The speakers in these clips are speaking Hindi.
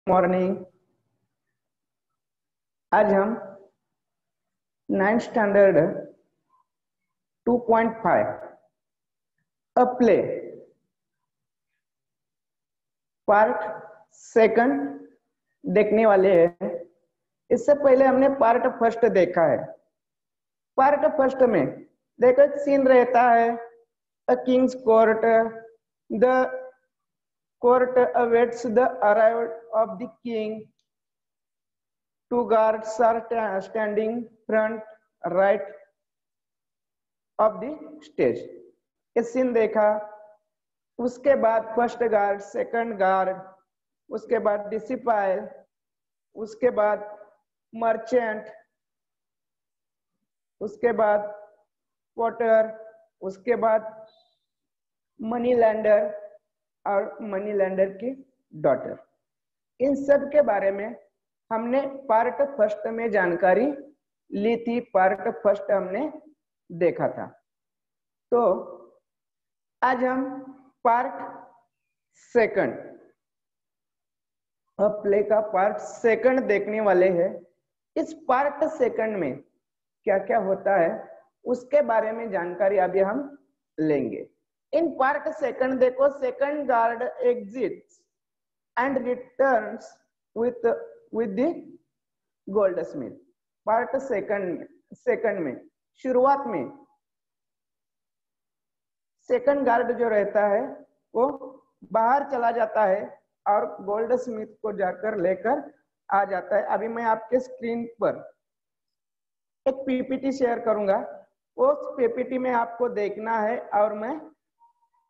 मॉर्निंग। आज हम 9th स्टैंडर्ड 2.5 अ प्ले पार्ट सेकंड देखने वाले हैं। इससे पहले हमने पार्ट फर्स्ट देखा है। पार्ट फर्स्ट में देखो एक सीन रहता है, a king's court, the court awaits the arrival of the king, two guards are standing front right of the stage। ये सीन देखा। उसके बाद फर्स्ट गार्ड, सेकंड गार्ड, उसके बाद डिसिपाइल, उसके बाद मर्चेंट, उसके बाद पोटर, उसके बाद मनी लैंडर और मनी लैंडर की डॉटर। इन सब के बारे में हमने पार्ट फर्स्ट में जानकारी ली थी, पार्ट फर्स्ट हमने देखा था। तो आज हम पार्ट सेकंड, प्ले का पार्ट सेकंड देखने वाले हैं। इस पार्ट सेकंड में क्या क्या होता है उसके बारे में जानकारी अभी हम लेंगे। इन पार्ट सेकंड देखो, second guard exits and returns with the goldsmith। Part second में शुरुआत में सेकंड गार्ड जो रहता है वो बाहर चला जाता है और गोल्ड स्मिथ को जाकर लेकर आ जाता है। अभी मैं आपके स्क्रीन पर एक पीपीटी शेयर करूंगा, उस पीपीटी में आपको देखना है और मैं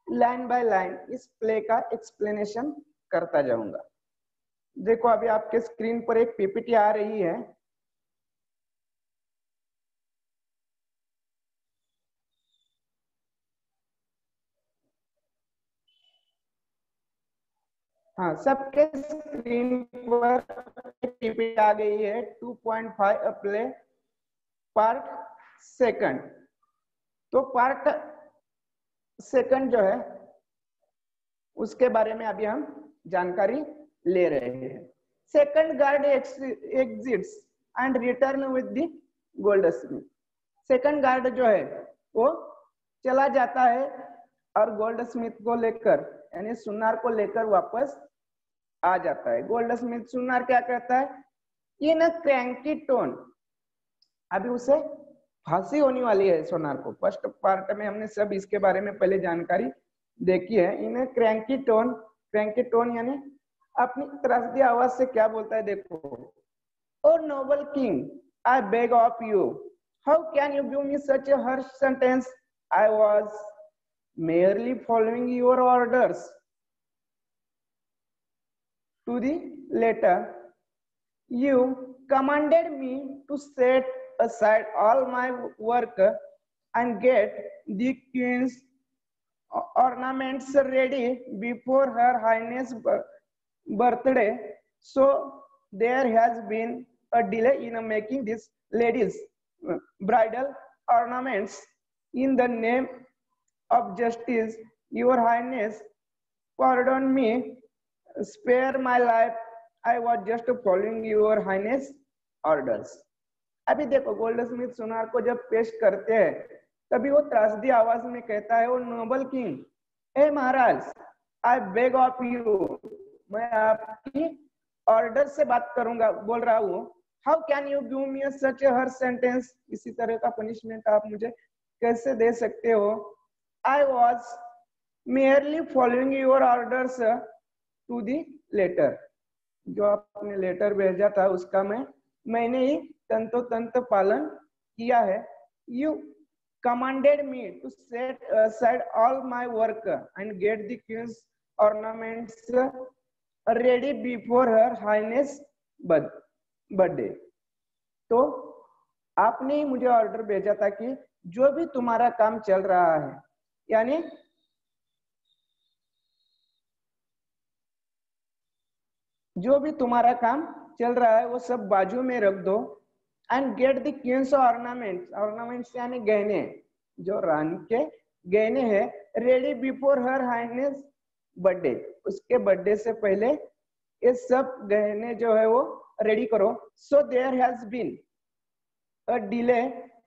लाइन बाय लाइन इस प्ले का एक्सप्लेनेशन करता जाऊंगा। देखो अभी आपके स्क्रीन पर एक पीपीटी आ रही है। हाँ, सबके स्क्रीन पर पीपीटी आ गई है। 2.5 अ प्ले पार्ट सेकंड। तो पार्ट सेकंड जो है उसके बारे में अभी हम जानकारी ले रहे हैं। Second guard exits and return with the Goldsmith. Second guard जो है वो चला जाता है और गोल्डस्मिथ को लेकर यानी सुनार को लेकर वापस आ जाता है। गोल्डस्मिथ सुनार क्या कहता है, इन अ क्रैंकी टोन। अभी उसे फांसी होने वाली है सोनार को। फर्स्ट पार्ट में हमने सब इसके बारे में पहले जानकारी देखी है। In cranky tone, cranky tone यानी अपनी त्रासदी आवाज से क्या बोलता है देखो, O noble king, I beg of you, how can you give me such a harsh sentence, I was merely following your orders। To the letter, you commanded me to set aside all my work and get the queen's ornaments ready before her highness birthday, so there has been a delay in making this lady's bridal ornaments। In the name of justice, your highness, pardon me, spare my life, I was just following your highness orders। अभी देखो गोल्डस्मिथ सुनार को जब पेश करते हैं तभी वो त्रासदी आवाज में कहता है, ओ नोबल किंग, ए महाराज, आई बेग ऑफ यू, मैं आपकी ऑर्डर से बात करूंगा, बोल रहा हूँ। How can you give me such a harsh sentence, इसी तरह का पनिशमेंट आप मुझे कैसे दे सकते हो। I was merely following your orders to the letter। जो आपने लेटर भेजा था उसका मैंने ही तंतोतंत पालन किया है। You commanded me to set aside all my work and get the queen's ornaments ready before her highness birthday। तो आपने ही मुझे ऑर्डर भेजा था कि जो भी तुम्हारा काम चल रहा है, यानी जो भी तुम्हारा काम चल रहा है वो सब बाजू में रख दो। And get the queen's ornaments, ornaments यानी गहने, जो रानी के गहने हैं, ready before her highness birthday, उसके बर्थडे से पहले ये सब गहने जो है वो रेडी करो। So there has been a delay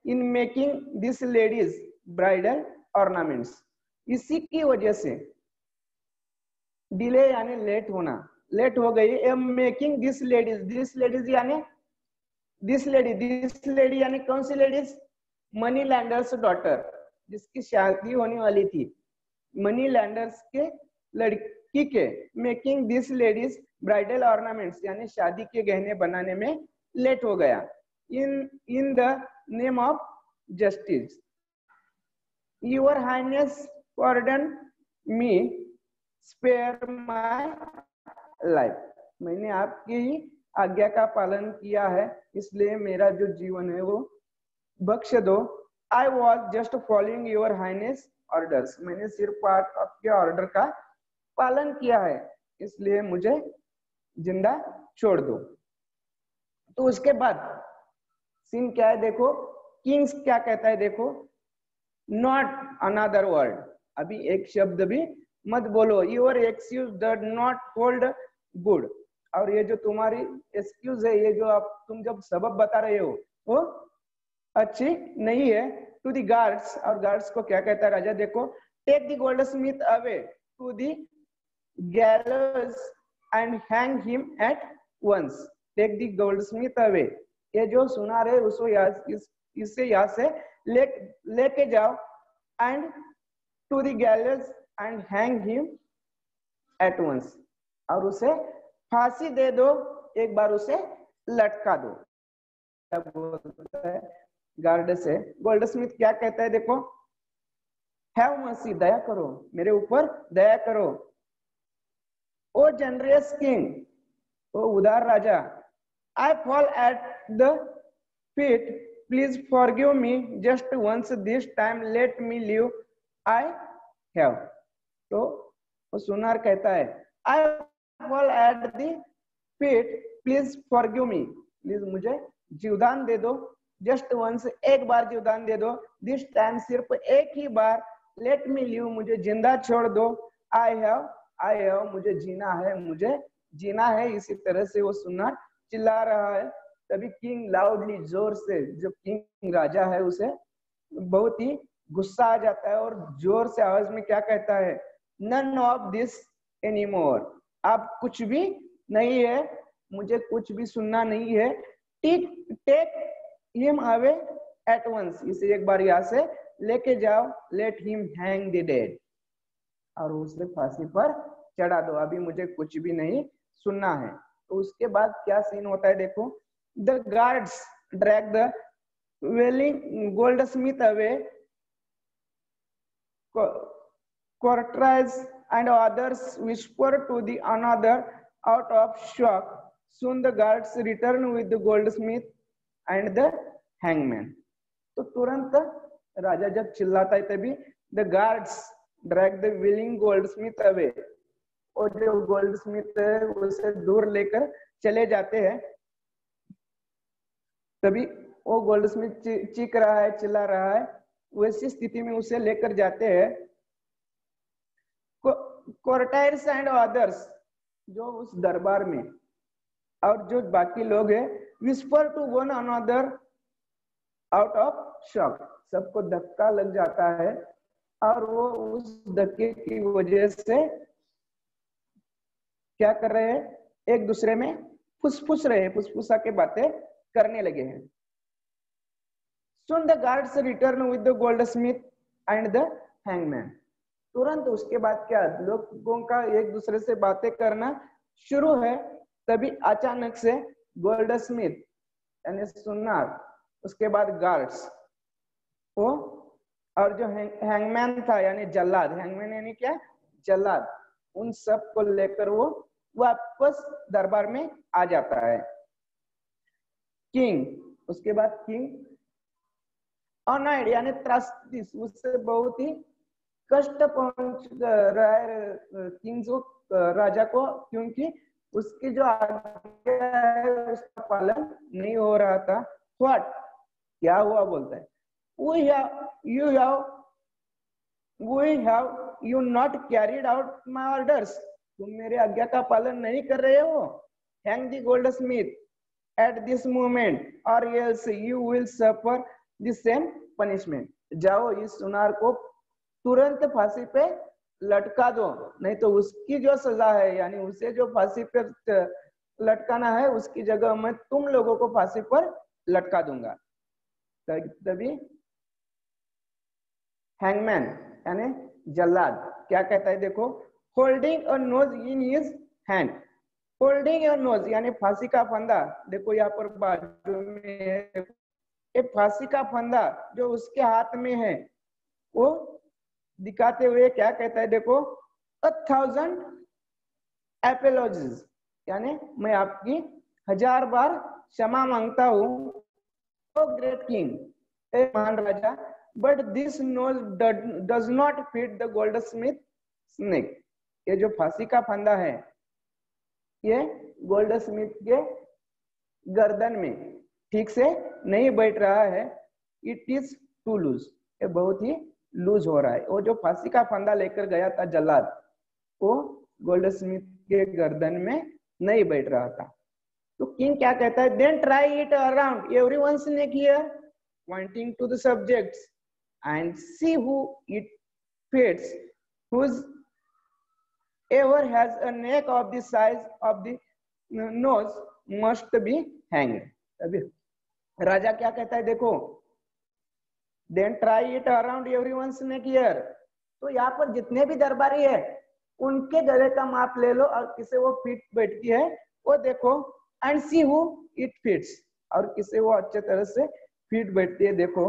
in making this ladies bridal ornaments. इसी की वजह से डिले यानी लेट होना, लेट हो गई। मेकिंग दिस लेडीज यानी दिस लेडी यानी कौन सी लेडीज? मनी लैंडर्स डॉटर, जिसकी शादी होने वाली थी, मनी लैंडर्स के लड़की के। Making this ladies bridal ornaments यानी शादी के गहने बनाने में लेट हो गया। In the name of justice your highness pardon me spare my life. मैंने आपकी आज्ञा का पालन किया है, इसलिए मेरा जो जीवन है वो बख्श दो। I was just following your highness orders. मैंने सिर्फ आपके ऑर्डर का पालन किया है, इसलिए मुझे जिंदा छोड़ दो। तो उसके बाद सीन क्या है देखो, किंग्स क्या कहता है देखो, नॉट अनदर वर्ड। अभी एक शब्द भी मत बोलो। Your excuse did not hold good. और ये जो तुम्हारी एक्सक्यूज है, ये जो आप तुम जब सबब बता रहे हो वो अच्छी नहीं है। टू दी गार्ड्स, और गार्ड्स को क्या कहता है राजा देखो, take the goldsmith away to the gallows and hang him at once. Take the goldsmith away, ये जो सुना रहे उसको इससे यहाँ से लेके जाओ। And to the gallows and hang him at once, और उसे फांसी दे दो, एक बार उसे लटका दो। क्या बोलता है गार्ड से? गोल्ड स्मिथ क्या कहता है देखो, हैव मर्सी, दया करो, मेरे ऊपर दया करो। ओ जनरस किंग, ओ उदार राजा, I fall at the feet, please forgive me just once, this time let me live, I have. तो वो सुनार कहता है, I fall at the feet, please forgive me, please मुझे जीवदान दे दो, जस्ट वंस, एक बार जीवदान दे दो, दिस टाइम, सिर्फ एक ही बार, लेट मी लिव, मुझे जिंदा छोड़ दो, आई हैव, मुझे जीना है, मुझे जीना है। इसी तरह से वो सुनार चिल्ला रहा है। तभी किंग लाउडली, जोर से, जो किंग राजा है उसे बहुत ही गुस्सा आ जाता है और जोर से आवाज में क्या कहता है, नन ऑफ दिस एनीमोर। अब कुछ भी नहीं है, मुझे कुछ भी सुनना नहीं है। Take him away at once, इसे एक बार यहाँ से लेके जाओ। Let him hang the dead, और उसे फांसी पर चढ़ा दो, अभी मुझे कुछ भी नहीं सुनना है। तो उसके बाद क्या सीन होता है देखो, the guards drag the wailing goldsmith away, courtiers and others whisper to the another out of shock. Soon the guards return with the goldsmith and the hangman. तो तुरंत राजा जब चिल्लाता है तभी the guards drag the willing goldsmith away, और जो गोल्डस्मिथ है उसे दूर लेकर चले जाते हैं। तभी वो गोल्डस्मिथ चीख रहा है, चिल्ला रहा है, वैसी स्थिति में उसे लेकर जाते हैं। कोर्टायर्स एंड अदर्स, जो उस दरबार में, और जो बाकी लोग हैं, whisper to one another out of shock, सबको धक्का लग जाता है और वो उस धक्के की वजह से क्या कर रहे हैं, एक दूसरे में फुसफुस रहे हैं, फुसफुसा के बातें करने लगे हैं। Soon the guards return with the goldsmith and the hangman. तुरंत उसके बाद क्या, लोगों का एक दूसरे से बातें करना शुरू है। तभी अचानक से गोल्डस्मिथ यानी सुनार, उसके बाद गार्ड्स, वो और जो हैंगमैन था यानी जल्लाद, हैंगमैन यानी क्या, जल्लाद, उन सब को लेकर वो वापस दरबार में आ जाता है। किंग, उसके बाद किंग अनाइड यानी त्रासदी, उससे बहुत ही कष्ट पहुंच रहा है किंग को, राजा को, क्योंकि उसकी जो आज्ञा है उसका पालन नहीं हो रहा था। व्हाट, क्या हुआ बोलता है, we have you not carried out my orders, तुम मेरे आज्ञा का पालन नहीं कर रहे हो, hang the goldsmith at this moment और else you will suffer the same punishment. जाओ इस सुनार को तुरंत फांसी पे लटका दो, नहीं तो उसकी जो सजा है, यानी उसे जो फांसी पे लटकाना है, उसकी जगह मैं तुम लोगों को फांसी पर लटका दूंगा। तभी हैंगमैन यानी जल्लाद क्या कहता है, देखो, holding a knows in his hand. Holding a knows यानी फांसी का फंदा, देखो यहाँ पर बाजू में है, ये फांसी का फंदा जो उसके हाथ में है वो दिखाते हुए क्या कहता है, देखो, 1000 एपोलॉजीज यानी मैं आपकी 1000 बार क्षमा मांगता हूँ, ओ ग्रेट किंग, ए महान राजा, but this noose does not fit the goldsmith neck. ये जो फांसी का फंदा है ये गोल्ड स्मिथ के गर्दन में ठीक से नहीं बैठ रहा है, इट इज टू लूज, ये बहुत ही लूज हो रहा है। वो जो फांसी का फंदा लेकर गया था जल्लाद, वो गोल्ड स्मिथ के गर्दन में नहीं बैठ रहा था। तो किंग क्या कहता है, then try it around everyone snake here pointing to the subjects and see who it fits, whose ever has a neck of the size of the noose must be hanged. अभी राजा क्या कहता है, देखो, then try it around everyone snake here, तो यहाँ पर जितने भी दरबारी है उनके गले का माप ले लो और किसे वो फिट बैठती है वो देखो, and see who it fits, और किसे वो अच्छे तरह से फिट बैठती है देखो,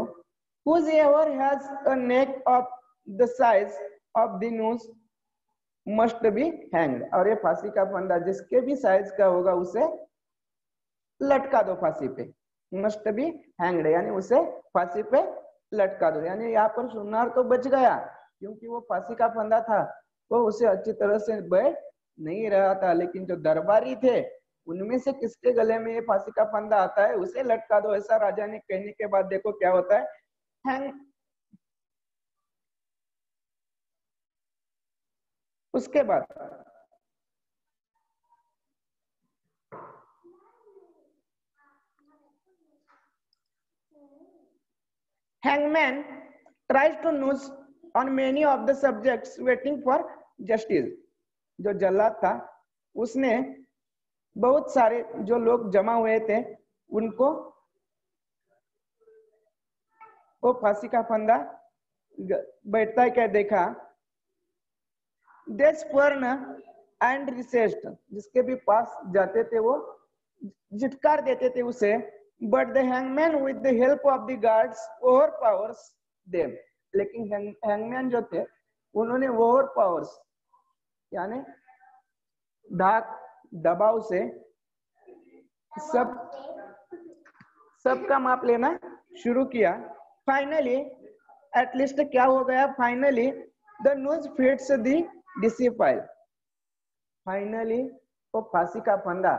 whoever has a neck of the size of the nose must be hanged, और ये फांसी का फंदा जिसके भी साइज का होगा उसे लटका दो फांसी पे, मस्ट बी हैंग्ड यानी उसे फांसी पे लटका दो। यानी यहाँ पर सुनार तो बच गया क्योंकि वो फांसी का फंदा था, वो उसे अच्छी तरह से बैठ नहीं रहा था, लेकिन जो दरबारी थे उनमें से किसके गले में ये फांसी का फंदा आता है, उसे लटका दो, ऐसा राजा ने कहने के बाद देखो क्या होता है, हैंग। उसके बाद hangman tries to noose on many of the subjects waiting for justice। जो जल्लाद था उसने बहुत सारे जो लोग जमा हुए थे उनको वो फांसी का फंदा बैठता है क्या देखा, देशपूर्ण एंड रिसेस्ट, जिसके भी पास जाते थे वो झिटकार देते थे उसे, but the hangman with the help of the guards over powers them, लेकिन हैंगमैन जो थे उन्होंने ओवर पावर्स यानी धाक दबाव से सबका माप लेना शुरू किया। फाइनली एटलीस्ट क्या हो गया, finally the nose fits the disciple, finally वो फांसी का फंदा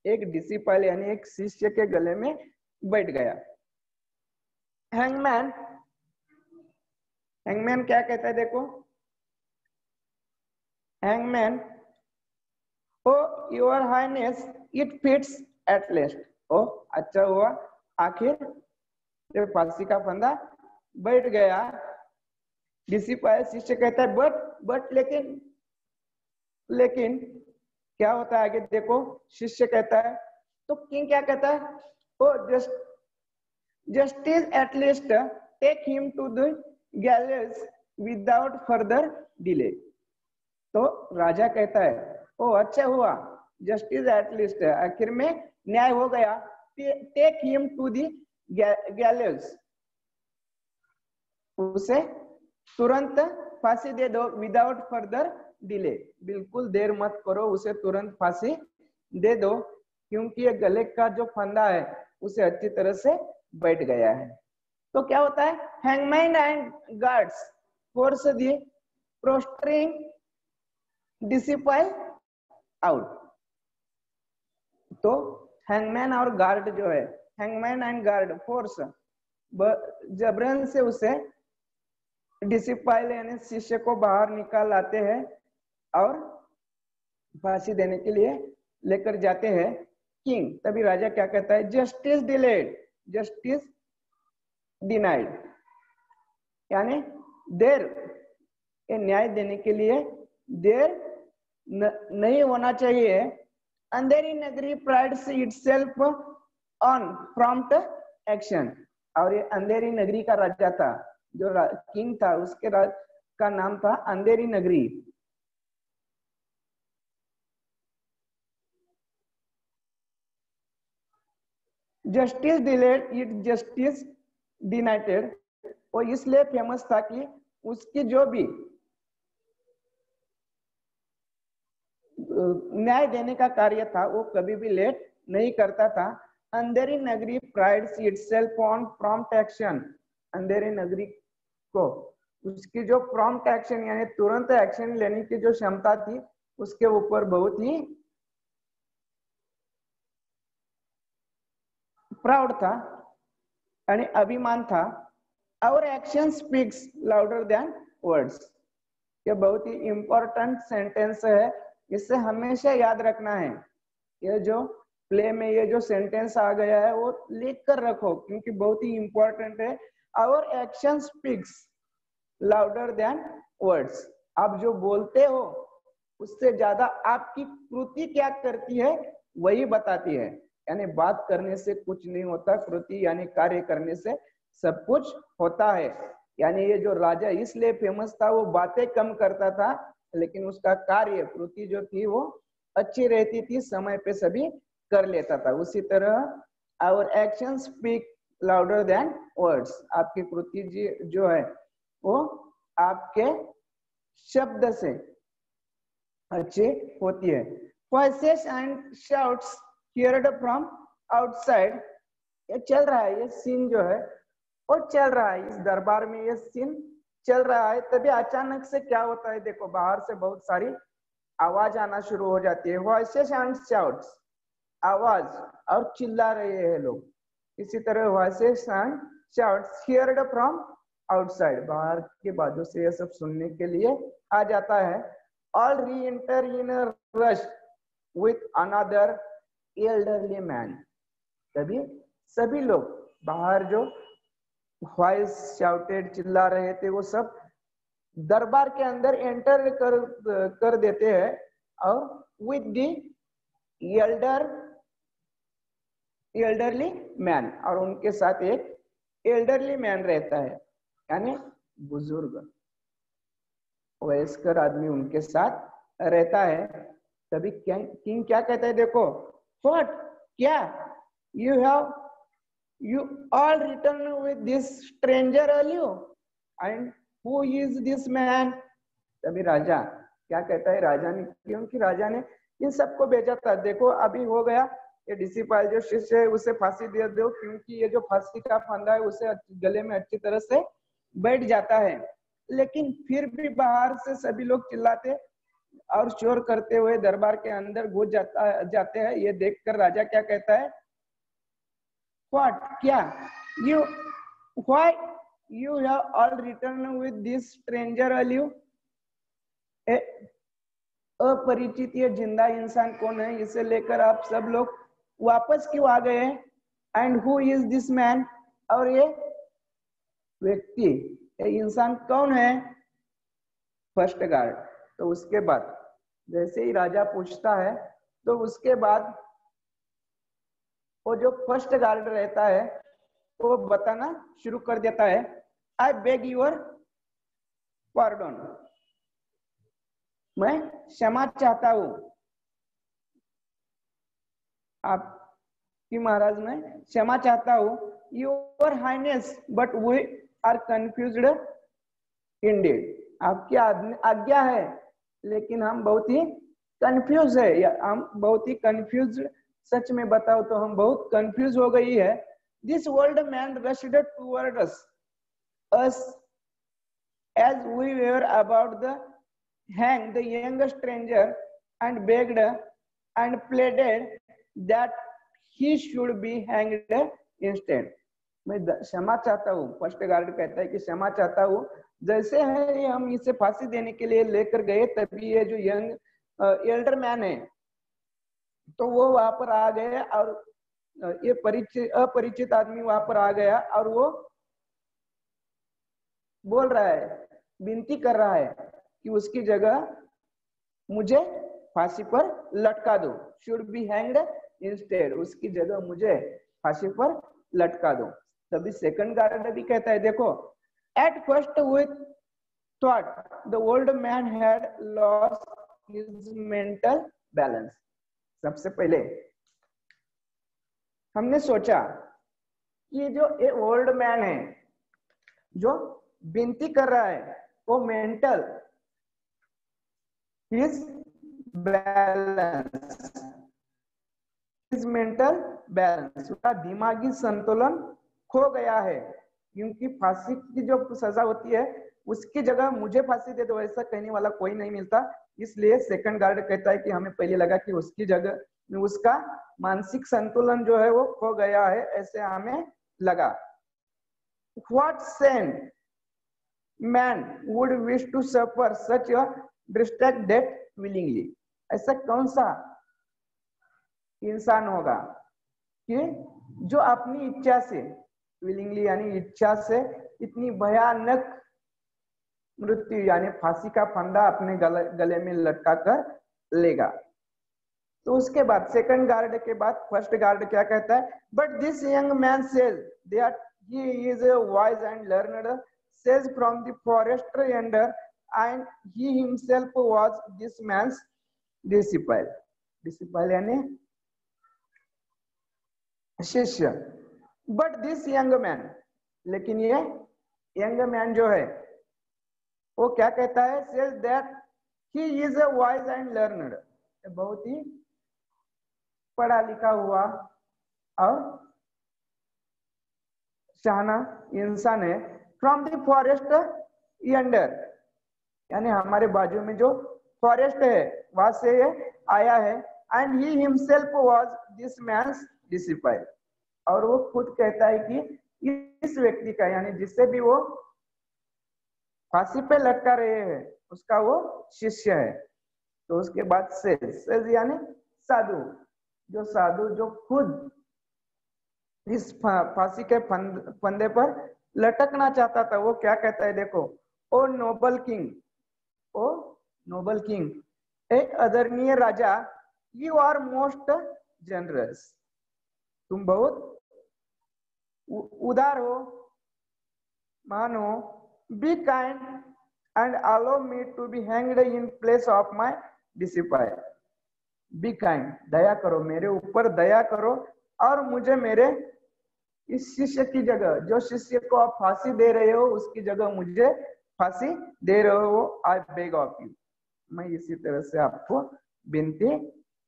एक डिसिपल यानी एक शिष्य के गले में बैठ गया। हैंगमैन क्या कहता है देखो, hangman, O your highness it fits at last, ओ अच्छा हुआ आखिर ये फांसी का फंदा बैठ गया। डिसिपल शिष्य कहता है बट लेकिन क्या होता है आगे देखो, शिष्य कहता है, तो किंग क्या कहता है, O justice at least take him to the gallows without further delay. तो राजा कहता है ओ अच्छा हुआ, जस्टिस एट लीस्ट आखिर में न्याय हो गया, टेक हिम टू द गैलेज, उसे तुरंत फांसी दे दो, विदाउट फर्दर डिले, बिल्कुल देर मत करो, उसे तुरंत फांसी दे दो, क्योंकि ये गले का जो फंदा है उसे अच्छी तरह से बैठ गया है। तो क्या होता है, hangman and guards force the prostrating disciple out. तो हैंगमैन और गार्ड जो है, हैंगमैन एंड गार्ड फोर्स जबरन से उसे डिसिपल यानी शिष्य को बाहर निकाल आते हैं और फांसी देने के लिए लेकर जाते हैं किंग, तभी राजा क्या कहता है, जस्टिस डिलेड जस्टिस डिनाइड, यानी देर, ये न्याय देने के लिए देर नहीं होना चाहिए। अंधेरी Nagari prides itself on prompt action, और ये अंधेरी नगरी का राजा था, जो किंग था, उसके का नाम था अंधेरी नगरी। जस्टिस डिलेड इट जस्टिस डिनाइटेड, वो इसलिए फेमस था कि उसकी जो भी न्याय देने का कार्य था वो कभी भी लेट नहीं करता था। Andheri Nagari prides itself on prompt action, Andheri Nagari को उसकी जो प्रॉम्प्ट एक्शन यानी तुरंत एक्शन लेने की जो क्षमता थी उसके ऊपर बहुत ही प्राउड था यानी अभिमान था। Our action speaks louder than words, ये बहुत ही इंपॉर्टेंट सेंटेंस है, इसे हमेशा याद रखना है। ये जो प्ले में ये जो सेंटेंस आ गया है वो लिख कर रखो क्योंकि बहुत ही इंपॉर्टेंट है। Our action speaks louder than words, आप जो बोलते हो उससे ज्यादा आपकी कृति क्या करती है वही बताती है। यानी बात करने से कुछ नहीं होता, कृति यानी कार्य करने से सब कुछ होता है। यानी ये जो राजा इसलिए फेमस था, वो बातें कम करता था लेकिन उसका कार्य कृति जो थी वो अच्छी रहती थी, समय पे सभी कर लेता था। उसी तरह our action speak louder than words, आपकी कृति जो है वो आपके शब्द से अच्छी होती है। Voices and shouts heard from outside, ये चल रहा है, ये सीन जो है वो चल रहा है, इस दरबार में ये सीन चल रहा है। तभी अचानक से क्या होता है, देखो बाहर से बहुत सारी आवाज आना शुरू हो जाती है। वॉइसेस एंड शाउट्स, आवाज और चिल्ला रहे हैं लोग। इसी तरह voices and shouts heard from outside, बाहर के बाजू से ये सब सुनने के लिए आ जाता है। ऑल री enter in a rush with another elderly man, तभी सभी लोग बाहर जो वॉइस शाउटेड चिल्ला रहे थे वो सब दरबार के अंदर एंटर कर देते हैं। और विद द एल्डरली मैन, और उनके साथ एक एल्डरली मैन रहता है यानी बुजुर्ग वयस्कर आदमी उनके साथ रहता है। तभी किंग क्या कहता है, देखो व्हाट, क्या, you all return with this stranger earlier and who is this man। तभी राजा क्या कहता है, राजा ने, क्योंकि राजा ने इन सबको भेजा था, देखो अभी हो गया, ये डिसिपाल जो शिष्य है उसे फांसी दे दो, क्योंकि ये जो फांसी का फंदा है उसे गले में अच्छी तरह से बैठ जाता है। लेकिन फिर भी बाहर से सभी लोग चिल्लाते और शोर करते हुए दरबार के अंदर घुस जाते हैं। ये देखकर राजा क्या कहता है, What? क्या? Why you have all returned with this stranger earlier? अपरिचित ये जिंदा इंसान कौन है, इसे लेकर आप सब लोग वापस क्यों आ गए? And who is this man, और ये व्यक्ति, ये इंसान कौन है? First guard. तो उसके बाद जैसे ही राजा पूछता है तो उसके बाद वो जो फर्स्ट गार्ड रहता है वो बताना शुरू कर देता है, आई बेग यूर पार्डन, मैं क्षमा चाहता हूं आपकी महाराज, मैं क्षमा चाहता हूं। Your highness but we are confused indeed, आपकी आज्ञा है लेकिन हम बहुत ही कंफ्यूज है, या हम बहुत ही कंफ्यूज, सच में बताओ तो हम बहुत कंफ्यूज हो गई है। This old man rushed toward us as we were about to hang the young stranger and begged and pleaded that he should be hanged instead। मैं क्षमा चाहता हूँ, फर्स्ट गार्ड कहता है कि क्षमा चाहता हूँ, जैसे है हम इसे फांसी देने के लिए लेकर गए तभी ये जो यंग एल्डर मैन है, तो वो वहां पर आ गए और ये अपरिचित आदमी वहां पर आ गया और वो बोल रहा है, विनती कर रहा है कि उसकी जगह मुझे फांसी पर लटका दो, शुड बी हैंग्ड इंस्टेड, उसकी जगह मुझे फांसी पर लटका दो। तभी सेकंड गार्ड भी कहता है, देखो, at first we thought the old man had lost his mental balance. सबसे पहले हमने सोचा कि जो ये ओल्ड मैन है जो विनती कर रहा है वो mental his balance, his mental balance, उसका दिमागी संतुलन खो गया है, क्योंकि फांसी की जो सजा होती है उसकी जगह मुझे फांसी दे दो ऐसा कहने वाला कोई नहीं मिलता। इसलिए सेकंड गार्ड कहता है कि हमें पहले लगा कि उसकी जगह उसका मानसिक संतुलन जो है वो खो गया है, ऐसे हमें लगा। What sane man would wish to suffer such a drastic death willingly? ऐसा कौन सा इंसान होगा कि जो अपनी इच्छा से, विलिंगली यानी इच्छा से, इतनी भयानक मृत्यु यानी फांसी का फंदा अपने गले में लटका कर लेगा। तो उसके बाद सेकंड गार्ड के बाद फर्स्ट गार्ड क्या कहता है, but this young man says that he is a wise and learned sage from the forest yonder, and he himself was this man's disciple. Disciple यानी शिष्य। बट दिस यंग मैन, लेकिन ये यंग मैन जो है वो क्या कहता है, says that he is a wise and learned, बहुत ही पढ़ा लिखा हुआ और शाना इंसान है। फ्रॉम द फॉरेस्ट यंडर, यानी हमारे बाजू में जो फॉरेस्ट है वहां से ये आया है। And he himself was this man's disciple, और वो खुद कहता है कि इस व्यक्ति का यानी जिससे भी वो फांसी पे लटका रहे हैं उसका वो शिष्य है। तो उसके बाद सेज यानी साधु, जो साधु जो खुद इस फांसी के फंदे पर लटकना चाहता था, वो क्या कहता है, देखो, O noble king, O noble king, एक आदरणीय राजा, यू आर मोस्ट जनरस, तुम बहुत उदार हो, मान हो, be kind and allow me to be hanged in place of my disciple. Be kind, दया करो, मेरे ऊपर दया करो और मुझे मेरे इस शिष्य की जगह, जो शिष्य को आप फांसी दे रहे हो उसकी जगह मुझे फांसी दे रहे हो। आई बेग ऑफ यू, मैं इसी तरह से आपको विनती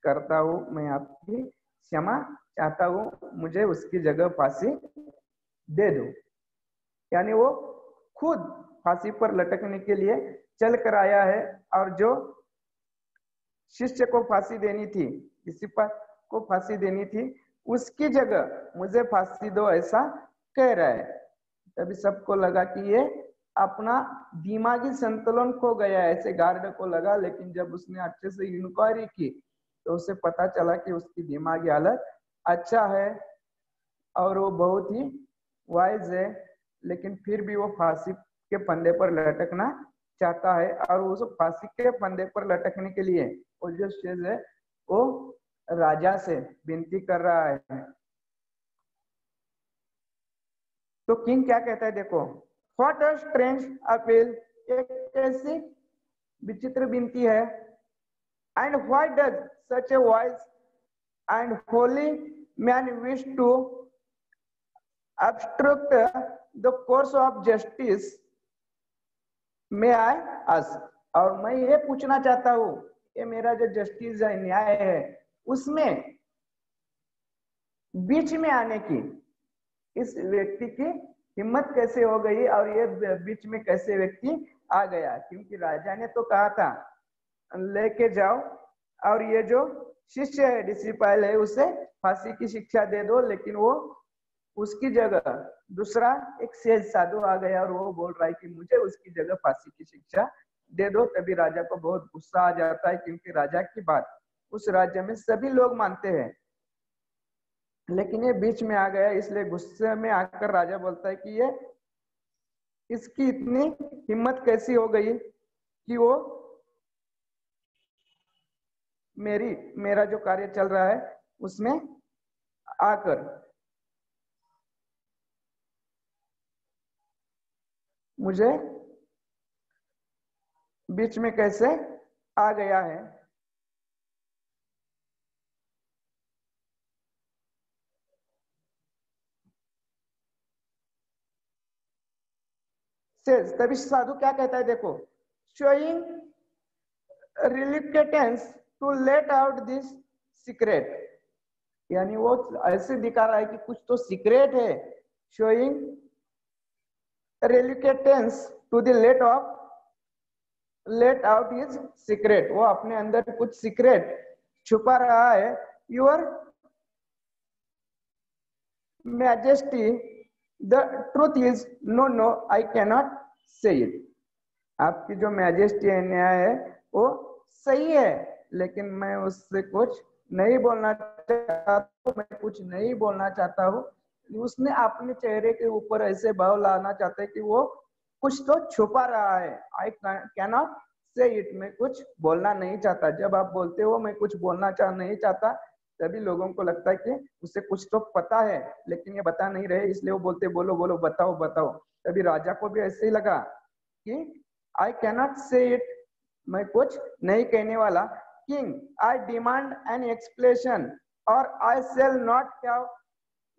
करता हूँ, मैं आपकी क्षमा चाहता हूँ, मुझे उसकी जगह फांसी दे दो। यानी वो खुद फांसी पर लटकने के लिए चल कर आया है, और जो शिष्य को फांसी देनी थी, किसी पर को फांसी देनी थी, उसकी जगह मुझे फांसी दो ऐसा कह रहा है। तभी सबको लगा कि ये अपना दिमागी संतुलन खो गया, ऐसे गार्ड को लगा। लेकिन जब उसने अच्छे से इंक्वायरी की तो उसे पता चला कि उसकी दिमागी हालत अच्छा है और वो बहुत ही वाइज है, लेकिन फिर भी वो फांसी के फंदे पर लटकना चाहता है। और उस फांसी के फंदे पर लटकने के लिए वो जो शेज है वो राजा से विनती कर रहा है। तो किंग क्या कहता है, देखो, व्हाट अ स्ट्रेंज अपील, एक कैसी विचित्र विनती है। And why does such a wise and holy man wish to obstruct the course of justice, may I ask? और मैं ये पूछना चाहता हूँ, ये मेरा जो जस्टिस है, न्याय है, उसमें बीच में आने की इस व्यक्ति की हिम्मत कैसे हो गई, और ये बीच में कैसे व्यक्ति आ गया? क्योंकि राजा ने तो कहा था लेके जाओ, और ये जो शिष्य है, डिसिपल है, उसे फांसी की शिक्षा दे दो, लेकिन वो उसकी जगह दूसरा एक सेज साधु आ गया और वो बोल रहा है कि मुझे उसकी जगह फांसी की शिक्षा दे दो, तभी राजा को बहुत गुस्सा आ जाता है, क्योंकि राजा की बात उस राज्य में सभी लोग मानते हैं। लेकिन ये बीच में आ गया, इसलिए गुस्से में आकर राजा बोलता है कि ये इसकी इतनी हिम्मत कैसी हो गई कि वो मेरा जो कार्य चल रहा है उसमें आकर मुझे बीच में कैसे आ गया है। तभी साधु क्या कहता है, देखो, showing reluctance to let out this secret, यानी वो ऐसे दिखा रहा है कि कुछ तो सीक्रेट है। Showing reluctance to the let out his secret, वो अपने अंदर कुछ सीक्रेट छुपा रहा है। Your majesty the truth is no I cannot say it, आपकी जो मैजेस्टी है, न्याय है, वो सही है, लेकिन मैं उससे कुछ नहीं बोलना चाहता, मैं कुछ नहीं बोलना चाहता हूँ। उसने अपने चेहरे के ऊपर ऐसे भाव लाना चाहता है कि वो कुछ तो छुपा रहा है। आई कैनॉट से इट, मैं कुछ बोलना नहीं चाहता। जब आप बोलते हो मैं कुछ बोलना नहीं चाहता, तभी लोगों को लगता है कि उसे कुछ तो पता है, लेकिन ये बता नहीं रहे, इसलिए वो बोलते बोलो बोलो बताओ बताओ। तभी राजा को भी ऐसे ही लगा कि आई कैनॉट से इट, मैं कुछ नहीं कहने वाला। King, I demand an explanation और I shall not have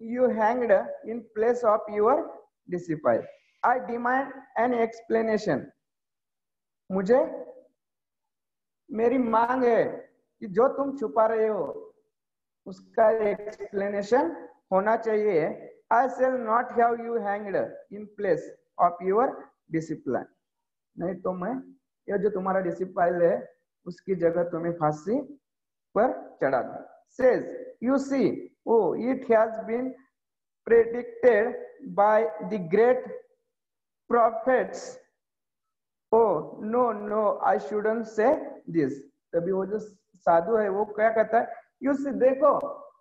you hanged in place of your disciple. I demand an explanation, मुझे मेरी मांग है कि जो तुम छुपा रहे हो उसका एक्सप्लेनेशन होना चाहिए। आई shall not have you hanged in place of your discipline, नहीं तो मैं ये जो तुम्हारा डिसिप्लिन है उसकी जगह तुम्हें फांसी पर चढ़ा दूं। Says you see, oh it has been predicted by the great prophets, oh no no I shouldn't say this. तभी वो जो साधु है वो क्या कहता है, यू सी, देखो,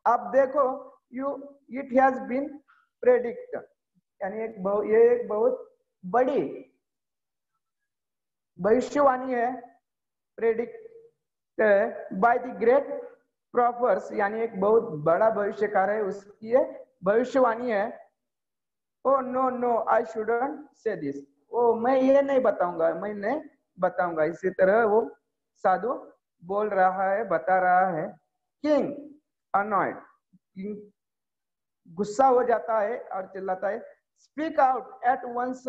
आप देखो, you it has been predict, यानी ये एक बहुत बड़ी भविष्यवाणी है। Predict by the great prophets, यानी एक बहुत बड़ा भविष्यकार है, उसकी ये भविष्यवाणी है। Oh no no I shouldn't say this, oh मैं ये नहीं बताऊंगा, मैं नहीं बताऊंगा। इसी तरह वो साधु बोल रहा है, बता रहा है। किंग अनॉयड, किंग गुस्सा हो जाता है और चिल्लाता है, speak out at once.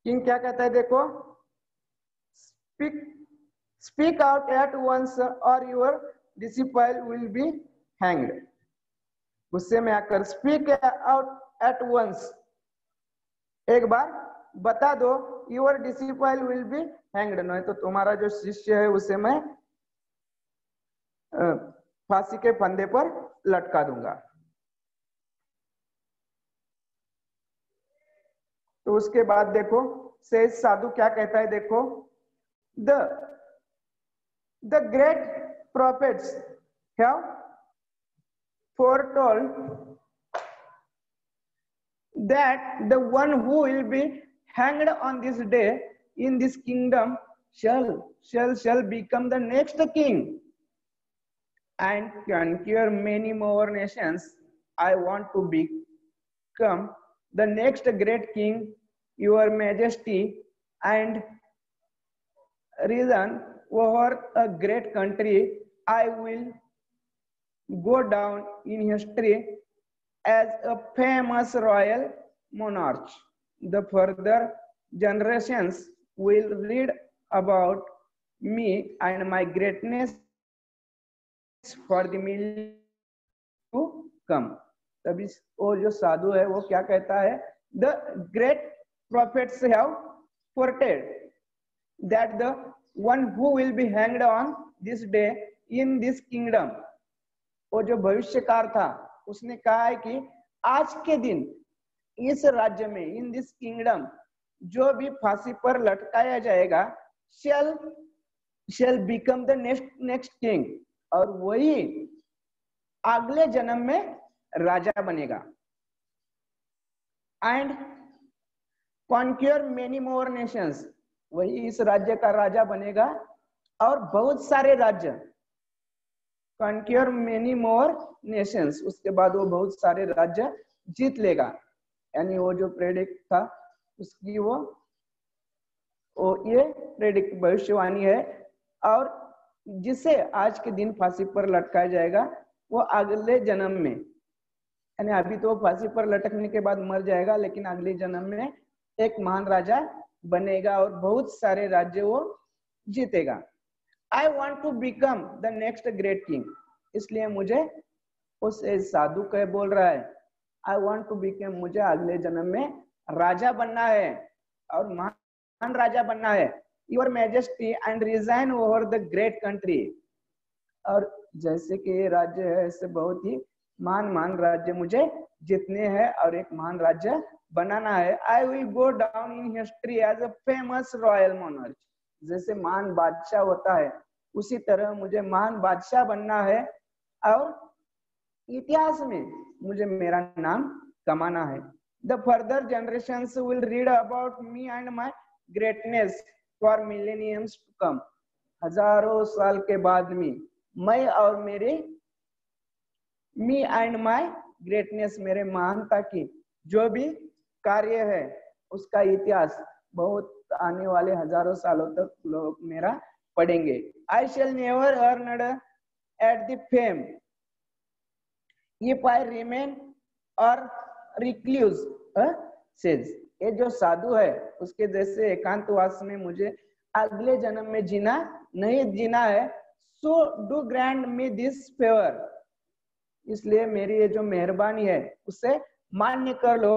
King क्या कहता है, देखो, स्पीक आउट एट वंस और your disciple will be hanged. गुस्से में आकर स्पीक आउट एट वंस, एक बार बता दो, your disciple will be hanged, नहीं तो तुम्हारा जो शिष्य है उसे मैं फांसी के फंदे पर लटका दूंगा। तो उसके बाद देखो शेष साधु क्या कहता है, देखो, the great profits have foretold that the one who will be hanged on this day in this kingdom shall become the next king and conquer many more nations. I want to become the next great king, your majesty, and reason over a great country. I will go down in history as a famous royal monarch. The further generations will read about me and my greatness for the millions to come. तभी वो जो साधु है वो क्या कहता है, the great prophets have foretold that the one who will be hanged on this day in this kingdom. वो जो भविष्यकार था उसने कहा है कि आज के दिन इस राज्य में, इन दिस किंगडम, जो भी फांसी पर लटकाया जाएगा shall become the next king, और वही अगले जन्म में राजा बनेगा. And conquer many more nations, वही इस राज्य का राजा बनेगा और बहुत सारे राज्य. conquer many more nations, उसके बाद वो बहुत सारे राज्य जीत लेगा. यानी वो जो प्रेडिक्ट था उसकी वो ये प्रेडिक्ट भविष्यवाणी है. और जिसे आज के दिन फांसी पर लटकाया जाएगा वो अगले जन्म में, यानी अभी तो फांसी पर लटकने के बाद मर जाएगा, लेकिन अगले जन्म में एक महान राजा बनेगा और बहुत सारे राज्य वो जीतेगा. I want to become the next great king, इसलिए मुझे, उस साधु कह बोल रहा है, आई वॉन्ट टू बिकम, मुझे अगले जन्म में राजा बनना है और महान राजा बनना है. Your majesty and resign over the great country, और जैसे कि ये राज्य है ऐसे बहुत ही महान राज्य मुझे जीतने हैं और एक महान राज्य बनाना है. I will go down in history as a famous royal monarch, जैसे महान बादशाह होता है उसी तरह मुझे महान बादशाह बनना है और इतिहास में मुझे मेरा नाम कमाना है. The further generations will read about me and my greatness for millenniums to come, हजारों साल के बाद में मैं और मेरे, मी एंड माय ग्रेटनेस, मेरे महानता की जो भी कार्य है उसका इतिहास बहुत आने वाले हजारों सालों तक लोग मेरा पढ़ेंगे. I shall never earned at the fame if I remain or recluse sage, ये जो साधु है उसके जैसे एकांतवास में मुझे अगले जन्म में नहीं जीना है. So do grant me this favour, इसलिए मेरी ये जो मेहरबानी है उसे मान्य कर लो.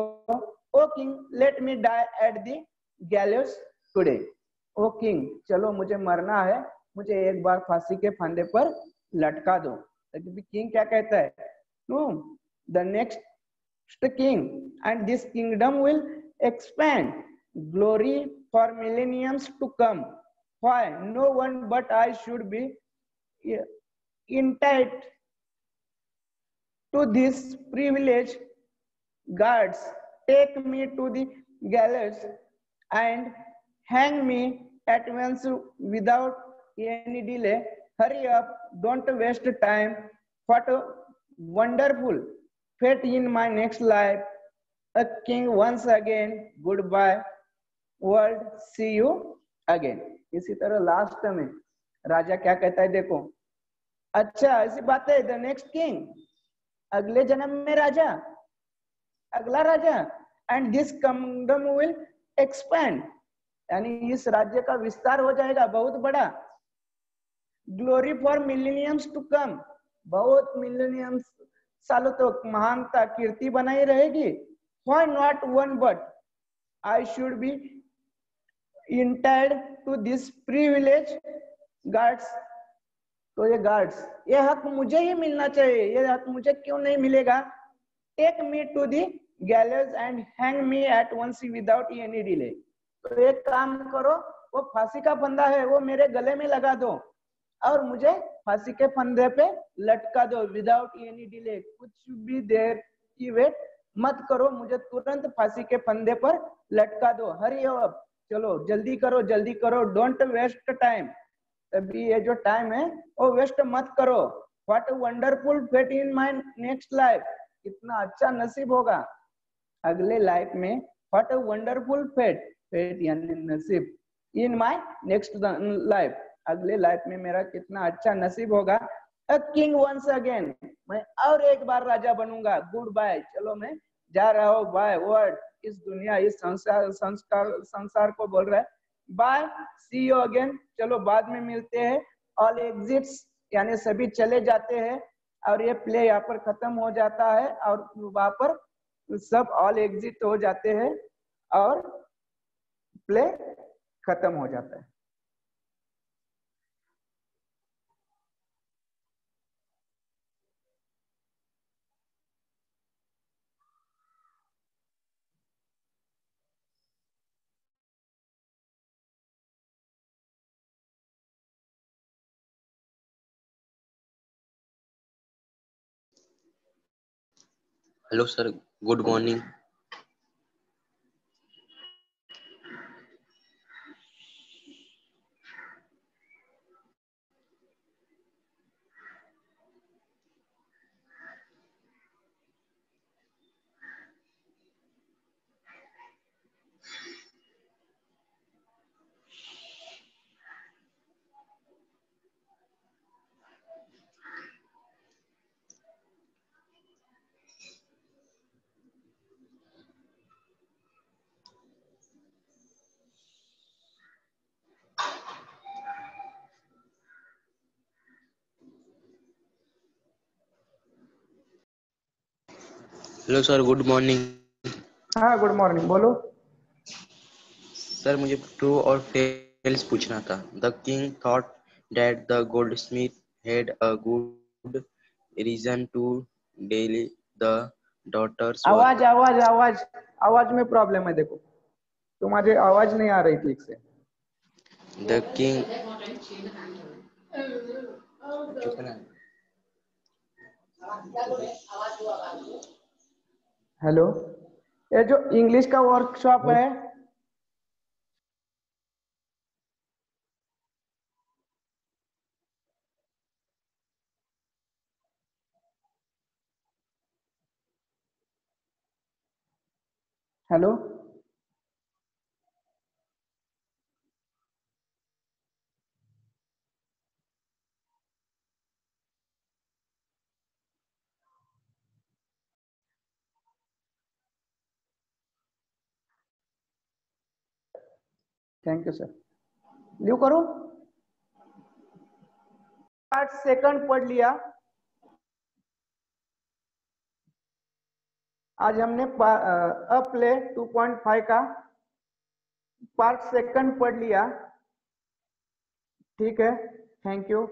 O king let me die at the gallows today, O king चलो मुझे मरना है, मुझे एक बार फांसी के फंदे पर लटका दो. किंग क्या कहता है, know the next king and this kingdom will expand glory for millenniums to come. Why no one but I should be entitled to this privilege? Guards, take me to the gallows and hang me at once without any delay. Hurry up, don't waste time. What a wonderful fate in my next life. A king once again, goodbye world, see you again. इसी तरह लास्ट में राजा क्या कहता है देखो. अच्छा ऐसी बात है, द नेक्स्ट किंग, अगले जन्म में राजा, अगला राजा, and this kingdom will expand, यानी इस राज्य का विस्तार हो जाएगा बहुत बड़ा. Glory for millenniums to come, बहुत मिलेनियम्स सालों तक महानता कीर्ति बनाई रहेगी. Why not one but I should be entitled to this privilege? Guards, तो ये guards, ये हक मुझे ही मिलना चाहिए, ये हक मुझे क्यों नहीं मिलेगा. Take me to the gallows and hang me at once without any delay. तो एक काम करो, वो फांसी का फंदा है वो मेरे गले में लगा दो और मुझे फांसी के फंदे पे लटका दो. विदाउट एनी डिले, कुछ भी देर की वेट मत करो, मुझे तुरंत फांसी के फंदे पर लटका दो. हरी अप, चलो जल्दी करो. डोंट वेस्ट टाइम, तभी ये जो टाइम है वो वेस्ट मत करो. What wonderful fate in my next life, कितना अच्छा नसीब होगा अगले लाइफ में. व्हाट वंडरफुल फेट, फेट यानी नसीब, इन माय नेक्स्ट लाइफ, अगले लाइफ में मेरा कितना अच्छा नसीब होगा. A king once again, मैं और एक बार राजा बनूंगा. गुड बाय, चलो मैं जा रहा हूँ. बाय वर्ड, इस दुनिया, इस संसार को बोल रहा है. बाय, सी यू अगेन, चलो बाद में मिलते हैं. ऑल एग्जिट्स, यानी सभी चले जाते हैं और ये प्ले यहाँ पर खत्म हो जाता है और वहां पर सब ऑल एग्जिट हो जाते हैं और प्ले खत्म हो जाता है. Hello sir, good morning. Hello sir, good morning. हाँ गुड मॉर्निंग, बोलो। सर, मुझे ट्रू और फेल्स पूछना था। The king thought that the goldsmith had a good reason to delay the daughters आवाज वर्क। आवाज आवाज आवाज में प्रॉब्लम है, देखो तुम्हारी आवाज नहीं आ रही ठीक से। द किंग चुप ना। हेलो, ये जो इंग्लिश का वर्कशॉप है, hello. Thank you sir. Leave करो। 8 सेकंड पढ़ लिया। आज हमने प्ले 2.5 का पार्ट सेकंड पढ़ लिया। ठीक है, थैंक यू।